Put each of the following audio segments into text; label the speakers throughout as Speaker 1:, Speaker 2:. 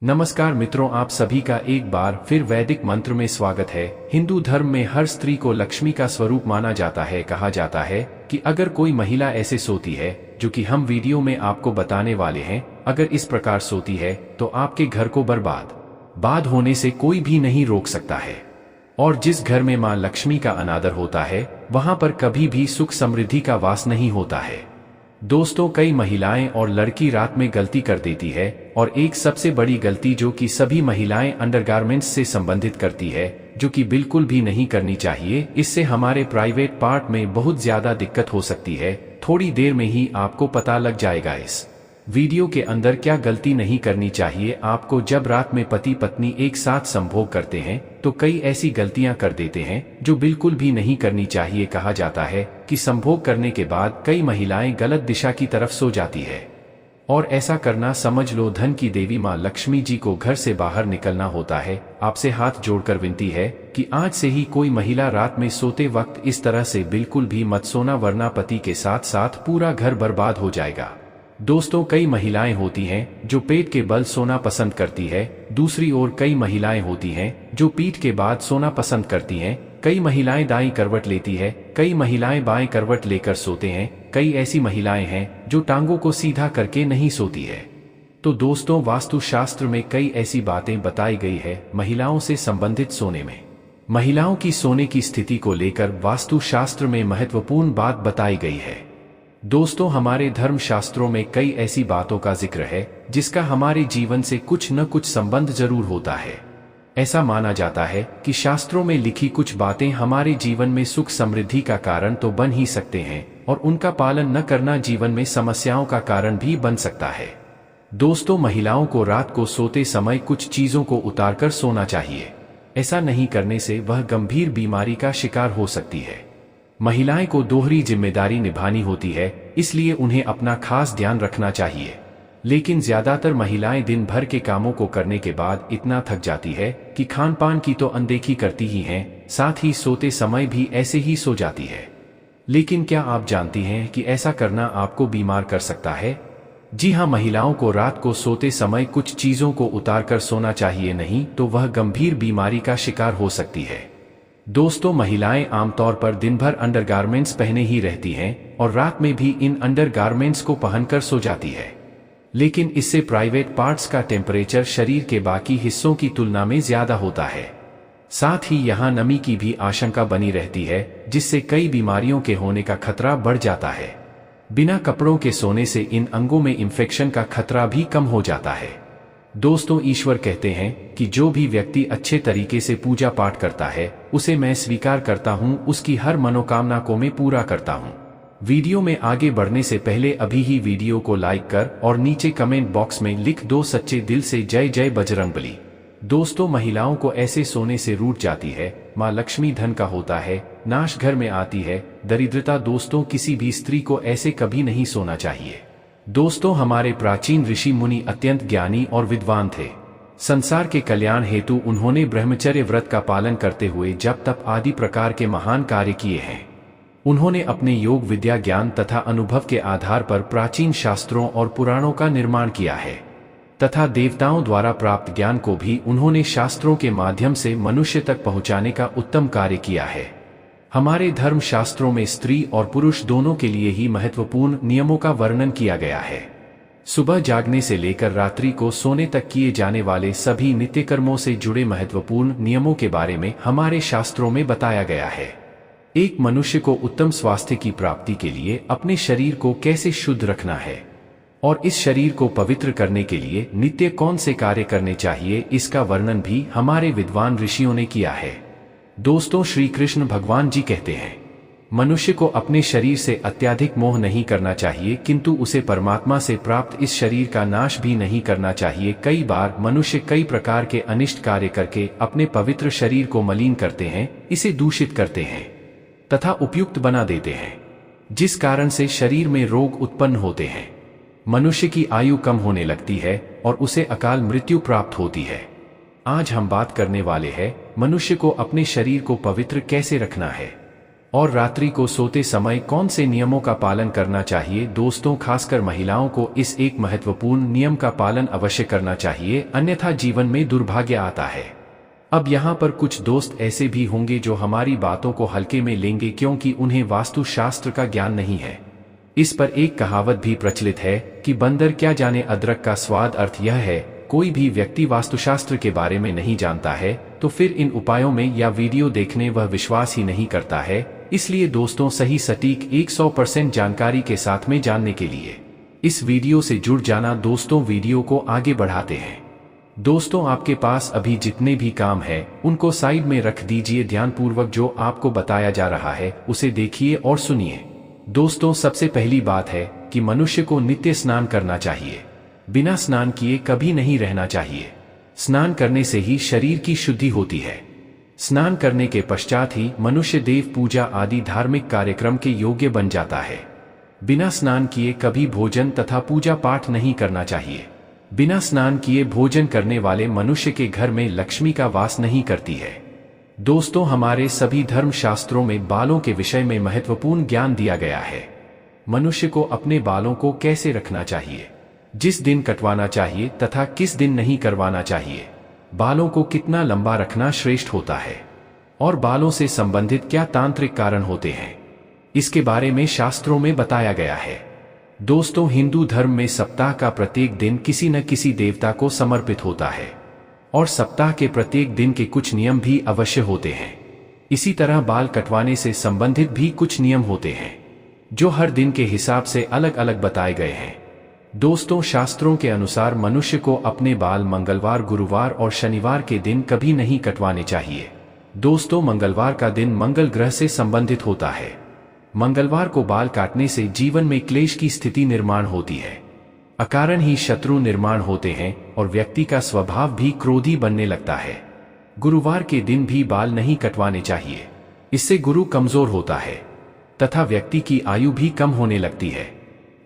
Speaker 1: नमस्कार मित्रों, आप सभी का एक बार फिर वैदिक मंत्र में स्वागत है। हिंदू धर्म में हर स्त्री को लक्ष्मी का स्वरूप माना जाता है। कहा जाता है कि अगर कोई महिला ऐसे सोती है, जो कि हम वीडियो में आपको बताने वाले हैं, अगर इस प्रकार सोती है तो आपके घर को बर्बाद होने से कोई भी नहीं रोक सकता है। और जिस घर में मां लक्ष्मी का अनादर होता है, वहां पर कभी भी सुख समृद्धि का वास नहीं होता है। दोस्तों, कई महिलाएं और लड़की रात में गलती कर देती है, और एक सबसे बड़ी गलती जो कि सभी महिलाएं अंडरगारमेंट्स से संबंधित करती है, जो कि बिल्कुल भी नहीं करनी चाहिए। इससे हमारे प्राइवेट पार्ट में बहुत ज्यादा दिक्कत हो सकती है। थोड़ी देर में ही आपको पता लग जाएगा इस वीडियो के अंदर क्या गलती नहीं करनी चाहिए आपको। जब रात में पति पत्नी एक साथ संभोग करते हैं तो कई ऐसी गलतियां कर देते हैं जो बिल्कुल भी नहीं करनी चाहिए। कहा जाता है कि संभोग करने के बाद कई महिलाएं गलत दिशा की तरफ सो जाती है, और ऐसा करना समझ लो धन की देवी मां लक्ष्मी जी को घर से बाहर निकलना होता है। आपसे हाथ जोड़कर विनती है कि आज से ही कोई महिला रात में सोते वक्त इस तरह से बिल्कुल भी मत सोना, वरना पति के साथ साथ पूरा घर बर्बाद हो जाएगा। दोस्तों, कई महिलाएं होती हैं जो पेट के बल सोना पसंद करती है। दूसरी ओर कई महिलाएं होती हैं जो पीठ के बाद सोना पसंद करती हैं। कई महिलाएं दाईं करवट लेती है, कई महिलाएं बाएं करवट लेकर सोते हैं। कई ऐसी महिलाएं हैं जो टांगों को सीधा करके नहीं सोती है। तो दोस्तों, वास्तुशास्त्र में कई ऐसी बातें बताई गई है महिलाओं से संबंधित सोने में। महिलाओं की सोने की स्थिति को लेकर वास्तुशास्त्र में महत्वपूर्ण बात बताई गई है। दोस्तों, हमारे धर्म शास्त्रों में कई ऐसी बातों का जिक्र है जिसका हमारे जीवन से कुछ न कुछ संबंध जरूर होता है। ऐसा माना जाता है कि शास्त्रों में लिखी कुछ बातें हमारे जीवन में सुख समृद्धि का कारण तो बन ही सकते हैं, और उनका पालन न करना जीवन में समस्याओं का कारण भी बन सकता है। दोस्तों, महिलाओं को रात को सोते समय कुछ चीजों को उतारकर सोना चाहिए। ऐसा नहीं करने से वह गंभीर बीमारी का शिकार हो सकती है। महिलाएं को दोहरी जिम्मेदारी निभानी होती है, इसलिए उन्हें अपना खास ध्यान रखना चाहिए। लेकिन ज्यादातर महिलाएं दिन भर के कामों को करने के बाद इतना थक जाती है कि खान पान की तो अनदेखी करती ही हैं, साथ ही सोते समय भी ऐसे ही सो जाती है। लेकिन क्या आप जानती हैं कि ऐसा करना आपको बीमार कर सकता है? जी हाँ, महिलाओं को रात को सोते समय कुछ चीजों को उतारकर सोना चाहिए, नहीं तो वह गंभीर बीमारी का शिकार हो सकती है। दोस्तों, महिलाएं आमतौर पर दिन भर अंडरगारमेंट्स पहने ही रहती हैं और रात में भी इन अंडरगारमेंट्स को पहनकर सो जाती है। लेकिन इससे प्राइवेट पार्ट्स का टेम्परेचर शरीर के बाकी हिस्सों की तुलना में ज्यादा होता है। साथ ही यहाँ नमी की भी आशंका बनी रहती है, जिससे कई बीमारियों के होने का खतरा बढ़ जाता है। बिना कपड़ों के सोने से इन अंगों में इंफेक्शन का खतरा भी कम हो जाता है। दोस्तों, ईश्वर कहते हैं कि जो भी व्यक्ति अच्छे तरीके से पूजा पाठ करता है, उसे मैं स्वीकार करता हूं, उसकी हर मनोकामना को मैं पूरा करता हूं। वीडियो में आगे बढ़ने से पहले अभी ही वीडियो को लाइक कर और नीचे कमेंट बॉक्स में लिख दो सच्चे दिल से जय जय बजरंगबली। दोस्तों, महिलाओं को ऐसे सोने से रूठ जाती है। मां लक्ष्मी धन का होता है, नाश घर में आती है, दरिद्रता। दोस्तों, किसी भी स्त्री को ऐसे कभी नहीं सोना चाहिए। दोस्तों, हमारे प्राचीन ऋषि मुनि अत्यंत ज्ञानी और विद्वान थे। संसार के कल्याण हेतु उन्होंने ब्रह्मचर्य व्रत का पालन करते हुए जप तप आदि प्रकार के महान कार्य किए हैं। उन्होंने अपने योग विद्या ज्ञान तथा अनुभव के आधार पर प्राचीन शास्त्रों और पुराणों का निर्माण किया है, तथा देवताओं द्वारा प्राप्त ज्ञान को भी उन्होंने शास्त्रों के माध्यम से मनुष्य तक पहुंचाने का उत्तम कार्य किया है। हमारे धर्म शास्त्रों में स्त्री और पुरुष दोनों के लिए ही महत्वपूर्ण नियमों का वर्णन किया गया है। सुबह जागने से लेकर रात्रि को सोने तक किए जाने वाले सभी नित्य कर्मों से जुड़े महत्वपूर्ण नियमों के बारे में हमारे शास्त्रों में बताया गया है। एक मनुष्य को उत्तम स्वास्थ्य की प्राप्ति के लिए अपने शरीर को कैसे शुद्ध रखना है, और इस शरीर को पवित्र करने के लिए नित्य कौन से कार्य करने चाहिए, इसका वर्णन भी हमारे विद्वान ऋषियों ने किया है। दोस्तों, श्री कृष्ण भगवान जी कहते हैं, मनुष्य को अपने शरीर से अत्यधिक मोह नहीं करना चाहिए, किंतु उसे परमात्मा से प्राप्त इस शरीर का नाश भी नहीं करना चाहिए। कई बार मनुष्य कई प्रकार के अनिष्ट कार्य करके अपने पवित्र शरीर को मलिन करते हैं, इसे दूषित करते हैं तथा उपयुक्त बना देते हैं, जिस कारण से शरीर में रोग उत्पन्न होते हैं। मनुष्य की आयु कम होने लगती है और उसे अकाल मृत्यु प्राप्त होती है। आज हम बात करने वाले हैं मनुष्य को अपने शरीर को पवित्र कैसे रखना है और रात्रि को सोते समय कौन से नियमों का पालन करना चाहिए। दोस्तों, खासकर महिलाओं को इस एक महत्वपूर्ण नियम का पालन अवश्य करना चाहिए, अन्यथा जीवन में दुर्भाग्य आता है। अब यहाँ पर कुछ दोस्त ऐसे भी होंगे जो हमारी बातों को हल्के में लेंगे क्योंकि उन्हें वास्तुशास्त्र का ज्ञान नहीं है। इस पर एक कहावत भी प्रचलित है कि बंदर क्या जाने अदरक का स्वाद। अर्थ यह है, कोई भी व्यक्ति वास्तुशास्त्र के बारे में नहीं जानता है तो फिर इन उपायों में या वीडियो देखने वह विश्वास ही नहीं करता है। इसलिए दोस्तों, सही सटीक 100% जानकारी के साथ में जानने के लिए इस वीडियो से जुड़ जाना। दोस्तों, वीडियो को आगे बढ़ाते हैं। दोस्तों, आपके पास अभी जितने भी काम है उनको साइड में रख दीजिए, ध्यानपूर्वक जो आपको बताया जा रहा है उसे देखिए और सुनिए। दोस्तों, सबसे पहली बात है कि मनुष्य को नित्य स्नान करना चाहिए। बिना स्नान किए कभी नहीं रहना चाहिए। स्नान करने से ही शरीर की शुद्धि होती है। स्नान करने के पश्चात ही मनुष्य देव पूजा आदि धार्मिक कार्यक्रम के योग्य बन जाता है। बिना स्नान किए कभी भोजन तथा पूजा पाठ नहीं करना चाहिए। बिना स्नान किए भोजन करने वाले मनुष्य के घर में लक्ष्मी का वास नहीं करती है। दोस्तों, हमारे सभी धर्म शास्त्रों में बालों के विषय में महत्वपूर्ण ज्ञान दिया गया है। मनुष्य को अपने बालों को कैसे रखना चाहिए, जिस दिन कटवाना चाहिए तथा किस दिन नहीं करवाना चाहिए, बालों को कितना लंबा रखना श्रेष्ठ होता है और बालों से संबंधित क्या तांत्रिक कारण होते हैं, इसके बारे में शास्त्रों में बताया गया है। दोस्तों, हिंदू धर्म में सप्ताह का प्रत्येक दिन किसी न किसी देवता को समर्पित होता है और सप्ताह के प्रत्येक दिन के कुछ नियम भी अवश्य होते हैं। इसी तरह बाल कटवाने से संबंधित भी कुछ नियम होते हैं जो हर दिन के हिसाब से अलग अलग बताए गए हैं। दोस्तों, शास्त्रों के अनुसार मनुष्य को अपने बाल मंगलवार, गुरुवार और शनिवार के दिन कभी नहीं कटवाने चाहिए। दोस्तों, मंगलवार का दिन मंगल ग्रह से संबंधित होता है। मंगलवार को बाल काटने से जीवन में क्लेश की स्थिति निर्माण होती है, अकारण ही शत्रु निर्माण होते हैं और व्यक्ति का स्वभाव भी क्रोधी बनने लगता है। गुरुवार के दिन भी बाल नहीं कटवाने चाहिए, इससे गुरु कमजोर होता है तथा व्यक्ति की आयु भी कम होने लगती है।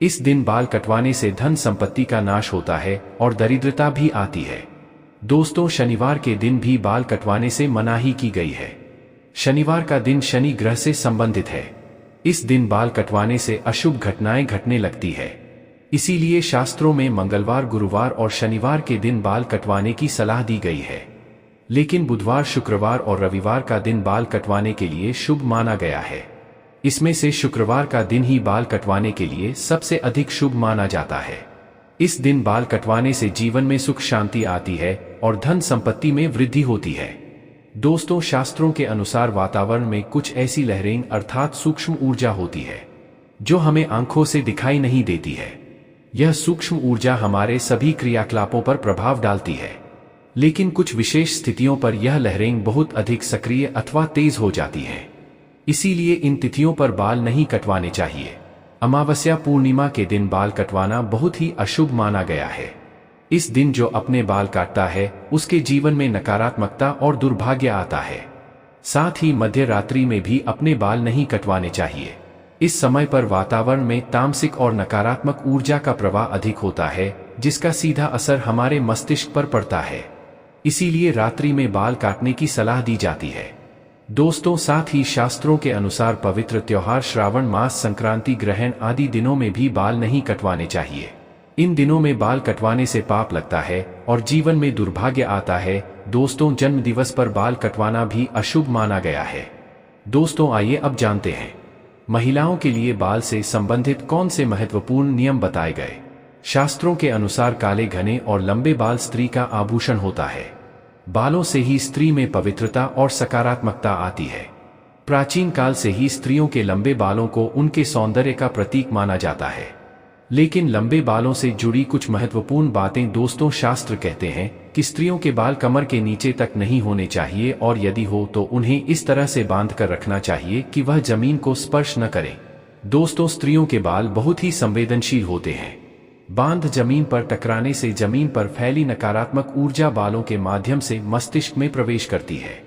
Speaker 1: इस दिन बाल कटवाने से धन संपत्ति का नाश होता है और दरिद्रता भी आती है। दोस्तों, शनिवार के दिन भी बाल कटवाने से मनाही की गई है। शनिवार का दिन शनि ग्रह से संबंधित है। इस दिन बाल कटवाने से अशुभ घटनाएं घटने लगती है। इसीलिए शास्त्रों में मंगलवार, गुरुवार और शनिवार के दिन बाल कटवाने की सलाह दी गई है। लेकिन बुधवार, शुक्रवार और रविवार का दिन बाल कटवाने के लिए शुभ माना गया है। इसमें से शुक्रवार का दिन ही बाल कटवाने के लिए सबसे अधिक शुभ माना जाता है। इस दिन बाल कटवाने से जीवन में सुख शांति आती है और धन संपत्ति में वृद्धि होती है। दोस्तों, शास्त्रों के अनुसार वातावरण में कुछ ऐसी लहरें अर्थात सूक्ष्म ऊर्जा होती है जो हमें आंखों से दिखाई नहीं देती है। यह सूक्ष्म ऊर्जा हमारे सभी क्रियाकलापों पर प्रभाव डालती है, लेकिन कुछ विशेष स्थितियों पर यह लहरें बहुत अधिक सक्रिय अथवा तेज हो जाती हैं। इसीलिए इन तिथियों पर बाल नहीं कटवाने चाहिए। अमावस्या, पूर्णिमा के दिन बाल कटवाना बहुत ही अशुभ माना गया है। इस दिन जो अपने बाल काटता है उसके जीवन में नकारात्मकता और दुर्भाग्य आता है। साथ ही मध्य रात्रि में भी अपने बाल नहीं कटवाने चाहिए। इस समय पर वातावरण में तामसिक और नकारात्मक ऊर्जा का प्रवाह अधिक होता है, जिसका सीधा असर हमारे मस्तिष्क पर पड़ता है। इसीलिए रात्रि में बाल काटने की सलाह दी जाती है। दोस्तों, साथ ही शास्त्रों के अनुसार पवित्र त्योहार श्रावण मास, संक्रांति, ग्रहण आदि दिनों में भी बाल नहीं कटवाने चाहिए। इन दिनों में बाल कटवाने से पाप लगता है और जीवन में दुर्भाग्य आता है। दोस्तों, जन्म दिवस पर बाल कटवाना भी अशुभ माना गया है। दोस्तों, आइए अब जानते हैं महिलाओं के लिए बाल से संबंधित कौन से महत्वपूर्ण नियम बताए गए। शास्त्रों के अनुसार काले, घने और लंबे बाल स्त्री का आभूषण होता है। बालों से ही स्त्री में पवित्रता और सकारात्मकता आती है। प्राचीन काल से ही स्त्रियों के लंबे बालों को उनके सौंदर्य का प्रतीक माना जाता है। लेकिन लंबे बालों से जुड़ी कुछ महत्वपूर्ण बातें। दोस्तों, शास्त्र कहते हैं कि स्त्रियों के बाल कमर के नीचे तक नहीं होने चाहिए और यदि हो तो उन्हें इस तरह से बांध कर रखना चाहिए कि वह जमीन को स्पर्श न करें। दोस्तों, स्त्रियों के बाल बहुत ही संवेदनशील होते हैं। बांध जमीन पर टकराने से जमीन पर फैली नकारात्मक ऊर्जा बालों के माध्यम से मस्तिष्क में प्रवेश करती है,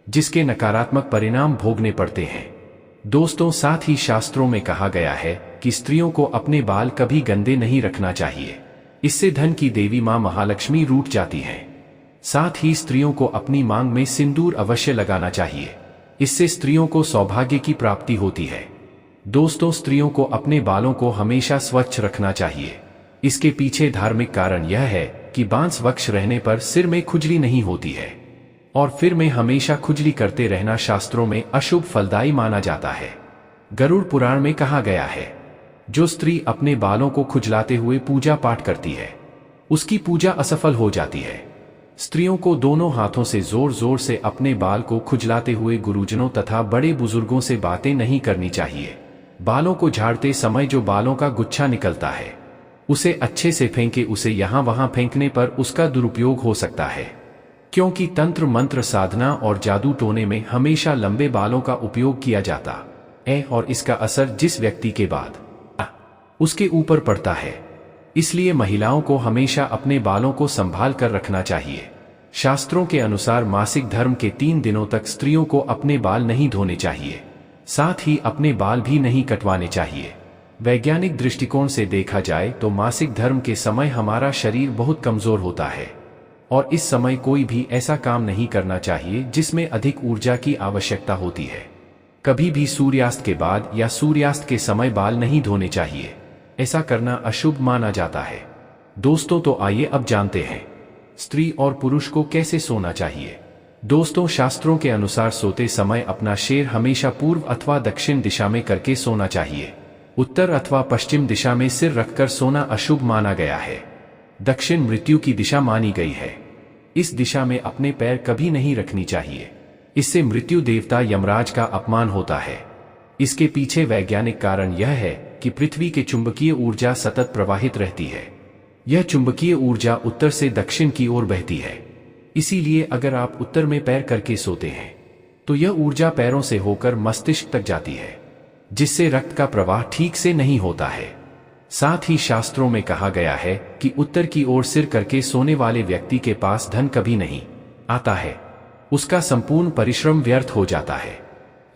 Speaker 1: जिसके नकारात्मक परिणाम भोगने पड़ते हैं। दोस्तों, साथ ही शास्त्रों में कहा गया है कि स्त्रियों को अपने बाल कभी गंदे नहीं रखना चाहिए। इससे धन की देवी मां महालक्ष्मी रूठ जाती हैं। साथ ही स्त्रियों को अपनी मांग में सिंदूर अवश्य लगाना चाहिए। इससे स्त्रियों को सौभाग्य की प्राप्ति होती है। दोस्तों, स्त्रियों को अपने बालों को हमेशा स्वच्छ रखना चाहिए। इसके पीछे धार्मिक कारण यह है कि बाल स्वच्छ रहने पर सिर में खुजली नहीं होती है, और फिर में हमेशा खुजली करते रहना शास्त्रों में अशुभ फलदायी माना जाता है। गरुड़ पुराण में कहा गया है, जो स्त्री अपने बालों को खुजलाते हुए पूजा पाठ करती है, उसकी पूजा असफल हो जाती है। स्त्रियों को दोनों हाथों से जोर जोर से अपने बाल को खुजलाते हुए गुरुजनों तथा बड़े बुजुर्गों से बातें नहीं करनी चाहिए। बालों को झाड़ते समय जो बालों का गुच्छा निकलता है, उसे अच्छे से फेंके। उसे यहाँ वहां फेंकने पर उसका दुरुपयोग हो सकता है, क्योंकि तंत्र मंत्र साधना और जादू टोने में हमेशा लंबे बालों का उपयोग किया जाता है, और इसका असर जिस व्यक्ति के बाद उसके ऊपर पड़ता है। इसलिए महिलाओं को हमेशा अपने बालों को संभाल कर रखना चाहिए। शास्त्रों के अनुसार मासिक धर्म के 3 दिनों तक स्त्रियों को अपने बाल नहीं धोने चाहिए, साथ ही अपने बाल भी नहीं कटवाने चाहिए। वैज्ञानिक दृष्टिकोण से देखा जाए तो मासिक धर्म के समय हमारा शरीर बहुत कमजोर होता है, और इस समय कोई भी ऐसा काम नहीं करना चाहिए जिसमें अधिक ऊर्जा की आवश्यकता होती है। कभी भी सूर्यास्त के बाद या सूर्यास्त के समय बाल नहीं धोने चाहिए, ऐसा करना अशुभ माना जाता है। दोस्तों, तो आइए अब जानते हैं स्त्री और पुरुष को कैसे सोना चाहिए। दोस्तों, शास्त्रों के अनुसार सोते समय अपना शेर हमेशा पूर्व अथवा दक्षिण दिशा में करके सोना चाहिए। उत्तर अथवा पश्चिम दिशा में सिर रखकर सोना अशुभ माना गया है। दक्षिण मृत्यु की दिशा मानी गई है। इस दिशा में अपने पैर कभी नहीं रखनी चाहिए, इससे मृत्यु देवता यमराज का अपमान होता है। इसके पीछे वैज्ञानिक कारण यह है कि पृथ्वी के चुंबकीय ऊर्जा सतत प्रवाहित रहती है। यह चुंबकीय ऊर्जा उत्तर से दक्षिण की ओर बहती है। इसीलिए अगर आप उत्तर में पैर करके सोते हैं तो यह ऊर्जा पैरों से होकर मस्तिष्क तक जाती है, जिससे रक्त का प्रवाह ठीक से नहीं होता है। साथ ही शास्त्रों में कहा गया है कि उत्तर की ओर सिर करके सोने वाले व्यक्ति के पास धन कभी नहीं आता है, उसका संपूर्ण परिश्रम व्यर्थ हो जाता है।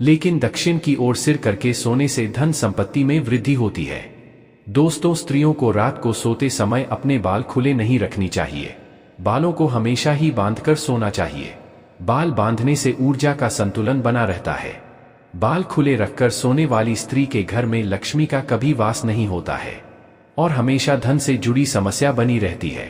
Speaker 1: लेकिन दक्षिण की ओर सिर करके सोने से धन संपत्ति में वृद्धि होती है। दोस्तों, स्त्रियों को रात को सोते समय अपने बाल खुले नहीं रखनी चाहिए। बालों को हमेशा ही बांधकर सोना चाहिए। बाल बांधने से ऊर्जा का संतुलन बना रहता है। बाल खुले रखकर सोने वाली स्त्री के घर में लक्ष्मी का कभी वास नहीं होता है, और हमेशा धन से जुड़ी समस्या बनी रहती है।